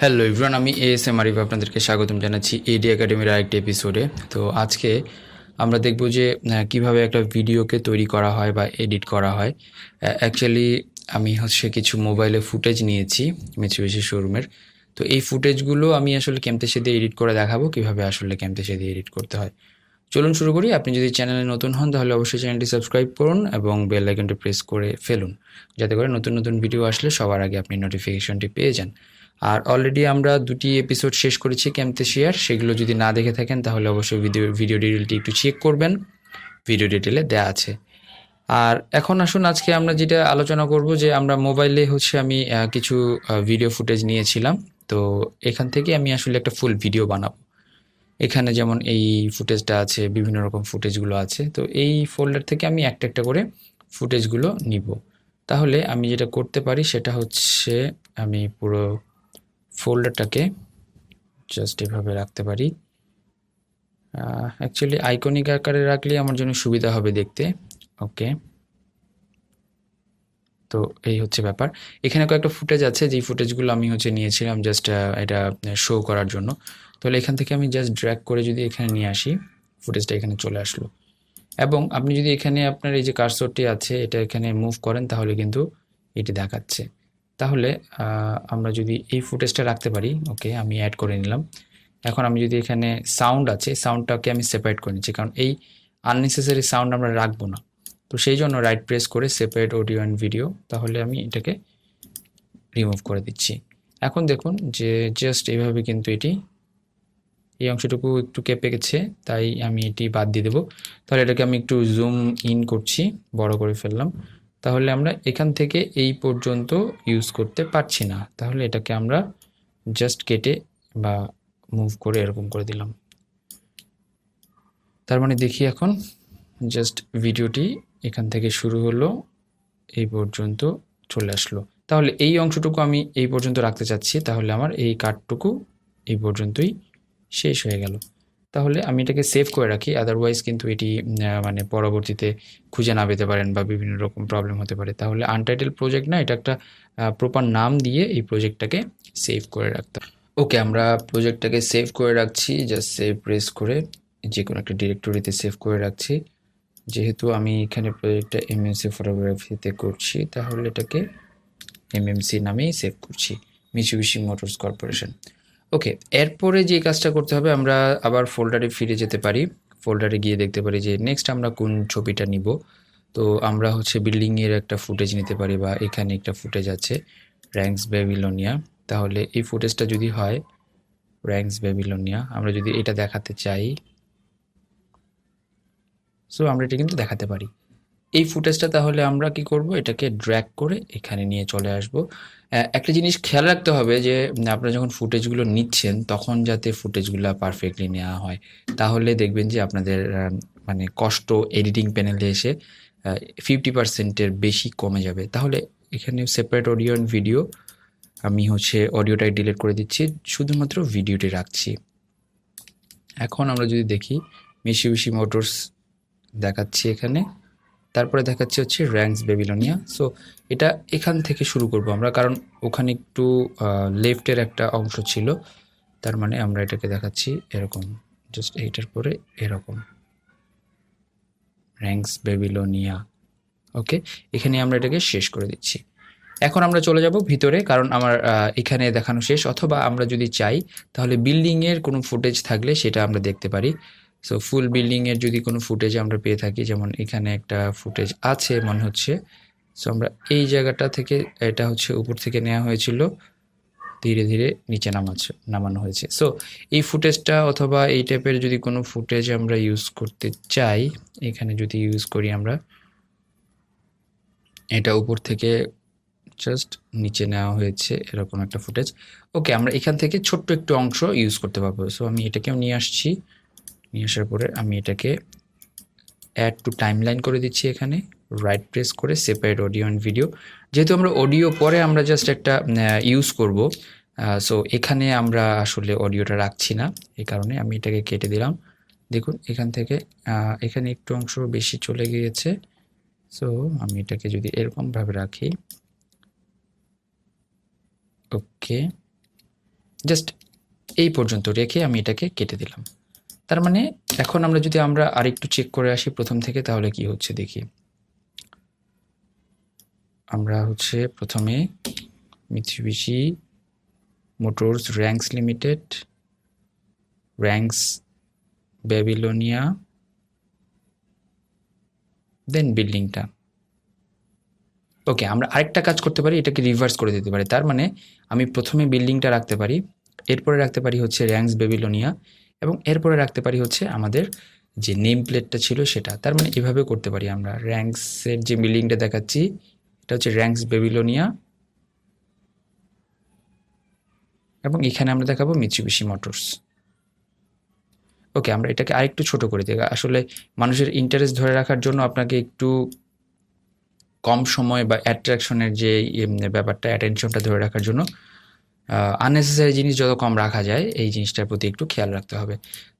Hello everyone, আমি ASM Arif আপনাদেরকে স্বাগতম জানাচ্ছি এডি একাডেমির আরেকটি এপিসোডে। তো আজকে আমরা দেখব যে কিভাবে একটা ভিডিওকে তৈরি করা হয় বা এডিট করা হয়। অ্যাকচুয়ালি আমি কিছু মোবাইলে ফুটেজ নিয়েছি মিৎসুবিশি শোরুমের। তো এই ফুটেজগুলো আমি আসলে ক্যামতাসিয়া দিয়ে এডিট করে দেখাবো কিভাবে আসলে ক্যামতাসিয়া দিয়ে এডিট করতে হয়। চলুন শুরু করি। আপনি যদি চ্যানেলে নতুন হন তাহলে অবশ্যই চ্যানেলটি সাবস্ক্রাইব করুন এবং বেল আইকনটি প্রেস করে ফেলুন, যাতে করে নতুন নতুন ভিডিও আসলে সবার আগে আপনি নোটিফিকেশনটি পেয়ে যান। আর অলরেডি আমরা 2টি এপিসোড শেষ করেছি ক্যামতাসিয়ার, সেগুলো যদি না দেখে থাকেন তাহলে অবশ্যই ভিডিও ডিটেলটি একটু চেক করবেন, ভিডিও ডিটেলে দেওয়া আছে। আর এখন আসুন আজকে আমরা যেটা আলোচনা করব যে আমরা মোবাইলে আমি কিছু ভিডিও ফুটেজ নিয়েছিলাম। তো এখান থেকে আমি আসলে একটা ফুল ভিডিও বানাবো। এখানে যেমন এই ফুটেজটা আছে, বিভিন্ন রকম ফুটেজগুলো আছে। তো এই ফোল্ডার থেকে আমি একটা একটা করে ফুটেজগুলো নিব। তাহলে আমি যেটা করতে পারি সেটা হচ্ছে আমি পুরো ফোল্ডারটাকে জাস্ট এভাবে রাখতে পারি। অ্যাকচুয়ালি আইকনিক আকারে রাখলে আমার জন্য সুবিধা হবে দেখতে। ওকে, তো এই হচ্ছে ব্যাপার। এখানে কয়েকটা ফুটেজ আছে, যেই ফুটেজগুলো আমি নিয়েছিলাম জাস্ট এটা শো করার জন্য। তাহলে এখান থেকে আমি জাস্ট ড্র্যাগ করে যদি এখানে নিয়ে আসি, ফুটেজটা এখানে চলে আসলো। এবং আপনি যদি এখানে আপনার এই যে কার্সরটি আছে এটা এখানে মুভ করেন তাহলে কিন্তু এটি দেখাচ্ছে। তাহলে আমরা যদি এই ফুটেজটা রাখতে পারি, ওকে আমি অ্যাড করে নিলাম। এখন আমি যদি এখানে সাউন্ড আছে, সাউন্ডটাকে আমি সেপারেট করে নিচ্ছি, কারণ এই আননেসেসারি সাউন্ড আমরা রাখবো না। তো সেই জন্য রাইট প্রেস করে সেপারেট অডিও অ্যান্ড ভিডিও, তাহলে আমি এটাকে রিমুভ করে দিচ্ছি। এখন দেখুন যে জাস্ট এইভাবে কিন্তু এই অংশটুকু একটু কেঁপে গেছে, তাই আমি এটি বাদ দিয়ে দেবো। তাহলে এটাকে আমি একটু জুম ইন করছি, বড় করে ফেললাম। তাহলে আমরা এখান থেকে এই পর্যন্ত ইউজ করতে পারছি না, তাহলে এটাকে আমরা জাস্ট কেটে বা মুভ করে এরকম করে দিলাম। তার মানে দেখি এখন জাস্ট ভিডিওটি এখান থেকে শুরু হলো, এই পর্যন্ত চলে আসলো। তাহলে এই অংশটুকু আমি এই পর্যন্ত রাখতে চাচ্ছি, তাহলে আমার এই কাটটুকু এই পর্যন্তই শেষ হয়ে গেল। তাহলে আমি এটাকে সেভ করে রাখি, আদারওয়াইজ কিন্তু এটি মানে পরবর্তীতে খুঁজে না পেতে পারেন বা বিভিন্ন রকম প্রবলেম হতে পারে। তাহলে আনটাইটেল প্রজেক্ট না, এটা একটা প্রপার নাম দিয়ে এই প্রজেক্টটাকে সেভ করে রাখতাম। ওকে, আমরা প্রজেক্টটাকে সেভ করে রাখছি, জাস্ট সেভ প্রেস করে যে কোনো একটা ডিরেক্টরিতে সেভ করে রাখছি। যেহেতু আমি এখানে প্রজেক্টটা এমএমসি ফটোগ্রাফিতে করছি, তাহলে এটাকে এমএমসি নামেই সেভ করছি, মিৎসুবিশি মোটরস কর্পোরেশন। ওকে, এরপরে যে কাজটা করতে হবে, আমরা আবার ফোল্ডারে ফিরে যেতে পারি। ফোল্ডারে গিয়ে দেখতে পারি যে নেক্সট আমরা কোন ছবিটা নিব। তো আমরা বিল্ডিংয়ের একটা ফুটেজ নিতে পারি, বা এখানে একটা ফুটেজ আছে র্যাঙ্কস ব্যাবিলনিয়া। তাহলে এই ফুটেজটা যদি হয় র্যাঙ্কস ব্যাবিলনিয়া, আমরা যদি এটা দেখাতে চাই, সো আমরা এটা কিন্তু দেখাতে পারি এই ফুটেজটা। তাহলে আমরা কি করব, এটাকে ড্র্যাগ করে এখানে নিয়ে চলে আসব। একটা জিনিস খেয়াল রাখতে হবে যে আপনারা যখন ফুটেজগুলো নিচ্ছেন তখন যাতে ফুটেজগুলো পারফেক্টলি নেওয়া হয়, তাহলে দেখবেন যে আপনাদের মানে কষ্ট এডিটিং প্যানেলে এসে 50%-এর বেশি কমে যাবে। তাহলে এখানে সেপারেট অডিও অ্যান্ড ভিডিও, আমি অডিওটাই ডিলিট করে দিচ্ছি, শুধুমাত্র ভিডিওটি রাখছি। এখন আমরা যদি দেখি মিৎসুবিশি মোটরস দেখাচ্ছি এখানে, তারপরে দেখাচ্ছে র্যাঙ্কস ব্যাবিলনিয়া। সো এটা এখান থেকে শুরু করব আমরা, কারণ ওখানে একটু লেফটের একটা অংশ ছিল, তার মানে আমরা এটাকে দেখাচ্ছি এরকম, জাস্ট এইটার পরে এরকম র্যাঙ্কস ব্যাবিলনিয়া। ওকে, এখানে আমরা এটাকে শেষ করে দিচ্ছি। এখন আমরা চলে যাব ভিতরে, কারণ আমার এখানে দেখানো শেষ। অথবা আমরা যদি চাই তাহলে বিল্ডিংয়ের কোনো ফুটেজ থাকলে সেটা আমরা দেখতে পারি। সো ফুল বিল্ডিংয়ের যদি কোনো ফুটেজ আমরা পেয়ে থাকি, যেমন এখানে একটা ফুটেজ আছে মনে হচ্ছে। সো আমরা এই জায়গাটা থেকে, এটা উপর থেকে নেওয়া হয়েছিল, ধীরে ধীরে নিচে নামানো হয়েছে। সো এই ফুটেজটা অথবা এই টাইপের যদি কোনো ফুটেজ আমরা ইউজ করতে চাই, এখানে যদি ইউজ করি আমরা, এটা উপর থেকে জাস্ট নিচে নেওয়া হয়েছে এরকম একটা ফুটেজ। ওকে, আমরা এখান থেকে ছোট্ট একটু অংশ ইউজ করতে পারবো। সো আমি এটাকেও নিয়ে আসছি, নিয়ে আসার পরে আমি এটাকে অ্যাড টু টাইমলাইন করে দিচ্ছি। এখানে রাইট প্রেস করে সেপারেট অডিও অ্যান্ড ভিডিও, যেহেতু আমরা অডিও পরে আমরা জাস্ট একটা ইউজ করব, সো এখানে আমরা আসলে অডিওটা রাখছি না, এই কারণে আমি এটাকে কেটে দিলাম। দেখুন এখান থেকে এখানে একটু অংশ বেশি চলে গিয়েছে। সো আমি এটাকে যদি এরকমভাবে রাখি, ওকে, জাস্ট এই পর্যন্ত রেখে আমি এটাকে কেটে দিলাম। তার মানে এখন আমরা যদি আরেকটু চেক করে আসি প্রথম থেকে, তাহলে কি হচ্ছে দেখি। আমরা প্রথমে Mitsubishi Motors ranks limited, ranks Babylonia, then বিল্ডিংটা। ওকে, আমরা আরেকটা কাজ করতে পারি, এটাকে রিভার্স করে দিতে পারি। তার মানে আমি প্রথমে বিল্ডিংটা রাখতে পারি, এরপরে রাখতে পারি র্যাঙ্কস ব্যাবিলোনিয়া, এবং এরপরে রাখতে পারি আমাদের যে নেম প্লেটটা ছিল সেটা। তার মানে এভাবে করতে পারি আমরা। র্যাঙ্কসের যে বিল্ডিংটা দেখাচ্ছি এটা র্যাঙ্কস ব্যাবিলোনিয়া, এবং এখানে আমরা দেখাবো মিৎসুবিশি মোটরস। ওকে, আমরা এটাকে আরেকটু ছোট করে দিই। আসলে মানুষের ইন্টারেস্ট ধরে রাখার জন্য আপনাকে একটু কম সময় বা অ্যাট্রাকশনের যে ব্যাপারটা, অ্যাটেনশনটা ধরে রাখার জন্য আননেসেসারি জিনিস যত কম রাখা যায় এই জিনিসটার প্রতি একটু খেয়াল রাখতে হবে।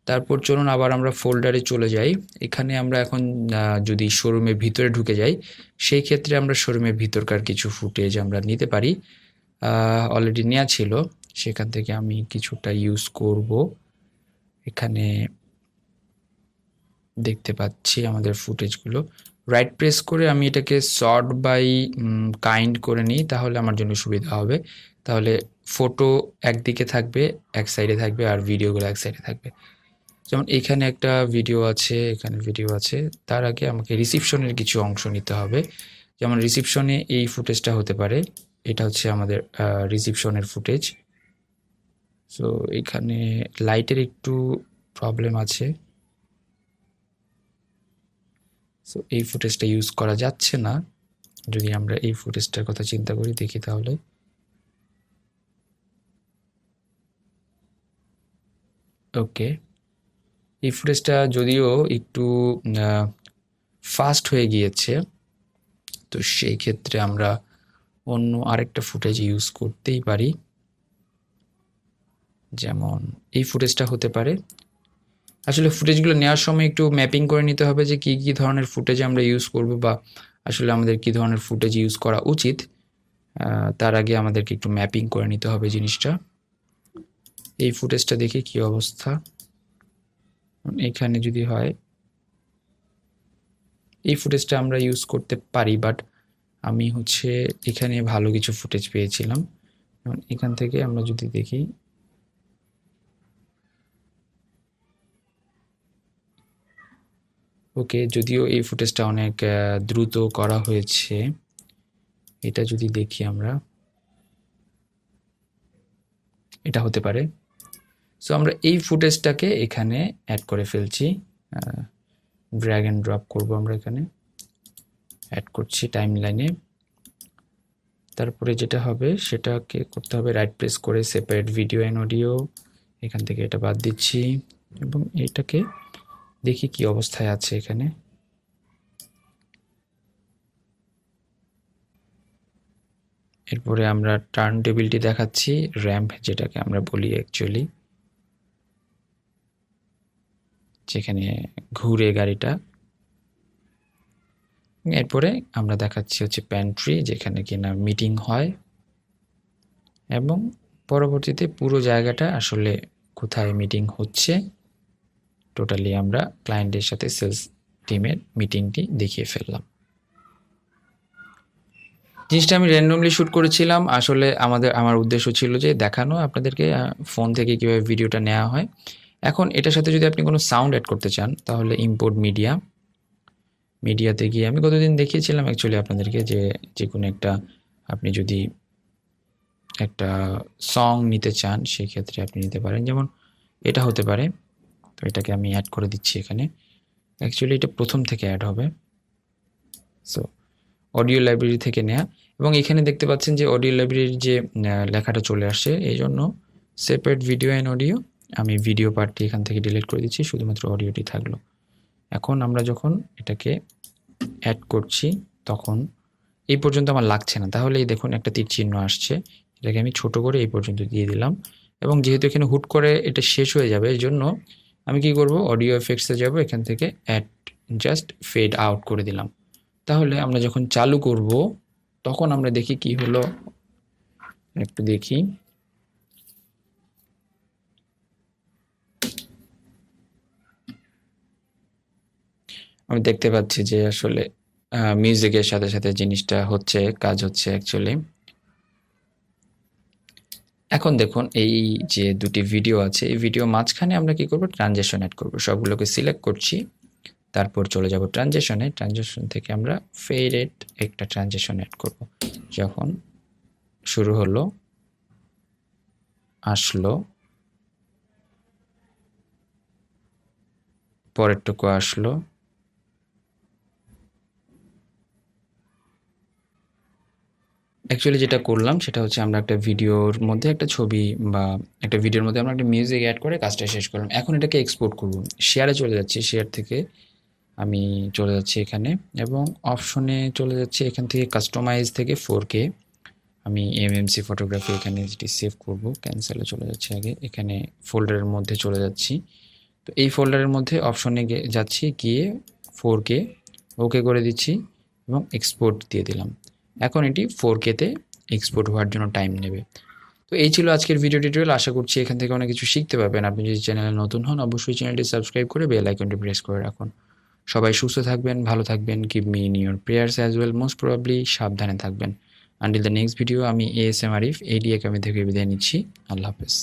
তারপর চলুন আবার আমরা ফোল্ডারে চলে যাই। এখানে আমরা এখন যদি শোরুমের ভিতরে ঢুকে যাই, সেই ক্ষেত্রে আমরা শোরুমের ভিতরকার কিছু ফুটেজ আমরা নিতে পারি। অলরেডি নেওয়া ছিল, সেখান থেকে আমি কিছুটা ইউজ করব। এখানে দেখতে পাচ্ছি আমাদের ফুটেজগুলো। রাইট প্রেস করে আমি এটাকে সর্ট বাই কাইন্ড করে নিই, তাহলে আমার জন্য সুবিধা হবে। তাহলে ফটো একদিকে থাকবে, এক সাইডে থাকবে, আর ভিডিওগুলো এক সাইডে থাকবে। যেমন এখানে একটা ভিডিও আছে, এখানে ভিডিও আছে। তার আগে আমাকে রিসিপশনের কিছু অংশ নিতে হবে। যেমন রিসিপশনে এই ফুটেজটা হতে পারে। এটা আমাদের রিসিপশনের ফুটেজ। সো এখানে লাইটের একটু প্রবলেম আছে, সো এই ফুটেজটা ইউজ করা যাচ্ছে না। যদি আমরা এই ফুটেজটার কথা চিন্তা করি, দেখি তাহলে। ওকে, এই ফুটেজটা যদিও একটু ফাস্ট হয়ে গিয়েছে, তো সেই ক্ষেত্রে আমরা অন্য আরেকটা ফুটেজ ইউজ করতেই পারি। যেমন এই ফুটেজটা হতে পারে। আসলে ফুটেজগুলো নেওয়ার সময় একটু ম্যাপিং করে নিতে হবে যে কী কী ধরনের ফুটেজ আমরা ইউজ করব, বা আসলে আমাদের কী ধরনের ফুটেজ ইউজ করা উচিত। তার আগে আমাদেরকে একটু ম্যাপিং করে নিতে হবে জিনিসটা। এই ফুটেজটা দেখি কি অবস্থা। এখানে যদি হয়, এই ফুটেজটা আমরা ইউজ করতে পারি, বাট আমি এখানে ভালো কিছু ফুটেজ পেয়েছিলাম। এখান থেকে আমরা যদি দেখি, ওকে, যদিও এই ফুটেজটা অনেক দ্রুত করা হয়েছে, এটা যদি দেখি আমরা, এটা হতে পারে। সো আমরা এই ফুটেজটাকে এখানে অ্যাড করে ফেলছি, ড্র্যাগ অ্যান্ড ড্রপ করব। আমরা এখানে অ্যাড করছি টাইম লাইনে। তারপরে যেটা হবে সেটাকে করতে হবে রাইট প্রেস করে সেপারেট ভিডিও অ্যান্ড অডিও, এখান থেকে এটা বাদ দিচ্ছি, এবং এটাকে দেখি কি অবস্থায় আছে এখানে। এরপরে আমরা টার্ন টেবিলটি দেখাচ্ছি, র্যাম্প যেটাকে আমরা বলি অ্যাকচুয়ালি, যেখানে ঘুরে গাড়িটা। এরপরে আমরা দেখাচ্ছি প্যান্ট্রি, যেখানে কিনা মিটিং হয়, এবং পরবর্তীতে পুরো জায়গাটা আসলে কোথায় মিটিং হচ্ছে টোটালি আমরা ক্লায়েন্টের সাথে সেলস টিমের মিটিংটি দেখিয়ে ফেললাম। জিনিসটা আমি র্যান্ডমলি শ্যুট করেছিলাম। আসলে আমার উদ্দেশ্য ছিল যে দেখানো আপনাদেরকে ফোন থেকে কীভাবে ভিডিওটা নেওয়া হয়। এখন এটার সাথে যদি আপনি কোনো সাউন্ড অ্যাড করতে চান, তাহলে ইম্পোর্ট মিডিয়াতে গিয়ে আমি গতদিন দেখিয়েছিলাম অ্যাকচুয়ালি আপনাদেরকে যে কোনো একটা, আপনি যদি একটা সং নিতে চান সেই ক্ষেত্রে আপনি নিতে পারেন। যেমন এটা হতে পারে, তো এটাকে আমি অ্যাড করে দিচ্ছি এখানে। অ্যাকচুয়ালি এটা প্রথম থেকে অ্যাড হবে। সো অডিও লাইব্রেরি থেকে নেয়া, এবং এখানে দেখতে পাচ্ছেন যে অডিও লাইব্রেরির যে লেখাটা চলে আসছে, এই জন্য সেপারেট ভিডিও অ্যান্ড অডিও, আমি ভিডিও পার্টটি এখান থেকে ডিলিট করে দিচ্ছি, শুধুমাত্র অডিওটি থাকলো। এখন আমরা যখন এটাকে অ্যাড করছি তখন এই পর্যন্ত আমার লাগছে না, তাহলে এই দেখুন একটা তীর চিহ্ন আসছে, এটাকে আমি ছোট করে এই পর্যন্ত দিয়ে দিলাম। এবং যেহেতু এখানে হুট করে এটা শেষ হয়ে যাবে, এই জন্য আমি কি করব, অডিও এফেক্টসে যাব, এখান থেকে অ্যাড জাস্ট ফেড আউট করে দিলাম। তাহলে আমরা যখন চালু করব তখন আমরা দেখি কি হলো, একটু দেখি। আমি দেখতে পাচ্ছি যে আসলে মিউজিকের সাথে সাথে জিনিসটা হচ্ছে, কাজ হচ্ছে অ্যাকচুয়ালি। এখন দেখুন এই যে দুটি ভিডিও আছে, এই ভিডিও মাঝখানে আমরা কি করব, ট্রানজিশন অ্যাড করব। সবগুলোকে সিলেক্ট করছি, তারপর চলে যাব ট্রানজিশনে। ট্রানজিশন থেকে আমরা ফেডেড একটা ট্রানজিশন অ্যাড করব। যখন শুরু হলো, আসলো, পরেরটুকু আসলো, অ্যাকচুয়ালি যেটা করলাম সেটা হচ্ছে আমরা একটা ভিডিওর মধ্যে একটা ছবি বা একটা ভিডিওর মধ্যে আমরা একটা মিউজিক অ্যাড করে কাজটা শেষ করলাম। এখন এটাকে এক্সপোর্ট করব। শেয়ারে চলে যাচ্ছি, শেয়ার থেকে আমি চলে যাচ্ছি এখানে এবং অপশনে চলে যাচ্ছি। এখান থেকে কাস্টমাইজ থেকে 4K আমি এমএমসি ফটোগ্রাফি এখানে যেটি সেভ করব, ক্যান্সেলে চলে যাচ্ছি। আগে এখানে ফোল্ডারের মধ্যে চলে যাচ্ছি। তো এই ফোল্ডারের মধ্যে অপশনে যাচ্ছি, গিয়ে 4K ওকে করে দিচ্ছি এবং এক্সপোর্ট দিয়ে দিলাম। এখন এটি 4K-তে এক্সপোর্ট হওয়ার জন্য টাইম নেবে। তো এই ছিল আজকের ভিডিও টিউটোরিয়াল। আশা করছি এখান থেকে অনেক কিছু শিখতে পারবেন। আপনি যদি চ্যানেলে নতুন হন, অবশ্যই চ্যানেলটি সাবস্ক্রাইব করে বেল আইকনটি প্রেস করে রাখুন। সবাই সুস্থ থাকবেন, ভালো থাকবেন। Keep me in your prayers as well. Most probably সাবধানে থাকবেন। আনটিল দ্য নেক্সট ভিডিও, আমি ASM আরিফ, AD একাডেমি থেকে বিদায় নিচ্ছি। আল্লাহ হাফেজ।